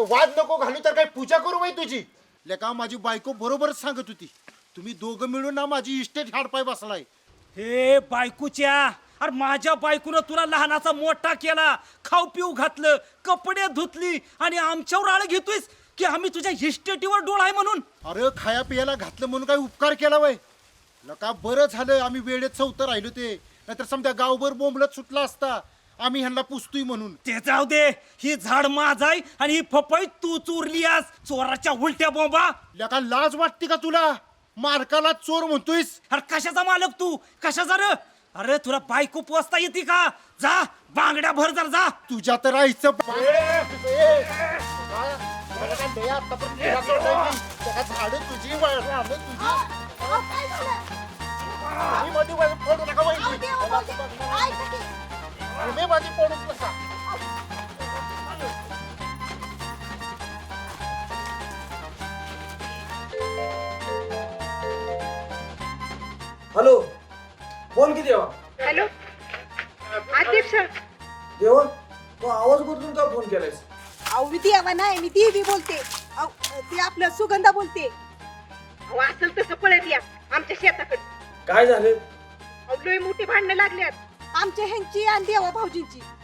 वाद नको घालू तर काय पूजा करू बाई तुझी. लेका माझी बायको बरोबरच सांगत होती, तुम्ही दोघं मिळून ना माझी इस्टेट हाडपाय बसलाय. हे बायकोच्या, अरे माझ्या बायकोनं तुला लहानाचा मोठा केला, खाऊ पिऊ घातलं, कपडे धुतली आणि आमच्यावर आळ घेतोयस की आम्ही तुझ्या हिस्टेटीवर डोळा आहे म्हणून. अरे खाया पियाला घातलं म्हणून काय उपकार केला वय. लका बरं झालं आम्ही वेळेत सवतर राहिलो, ते नाहीतर समजा गावभर बोंबलत सुटला असता आम्ही ह्यांना पुसतोय म्हणून. ते जाऊ दे, ही झाड माझाय आणि ही पपई तू चोरलीस, चोराच्या उलट्या बोंबा. लका लाज वाटते का तुला, मालकाला चोर म्हणतोयस. अरे कशाचा मालक तू, कशाचा रे? अरे तुला बायको पोचता येते का? जा बांगड्या भर जर जा. तुझ्या तर आईचं झाड तुझी माझी पडूच नका. हॅलो, बोल की देवा. हॅलो अध्यक्ष. देवा, तू आवाज बदलून का फोन केलायस? अहो मी देवा नाही, मी ती बोलते. अहो, ती आपलं सुगंधा बोलते. अहो असेल तसं पळत या आमच्या शेताकडे. काय झालं? अहो लय मोठी भांडणं लागल्यात आमच्या ह्यांची आणि देवा भाऊजींची.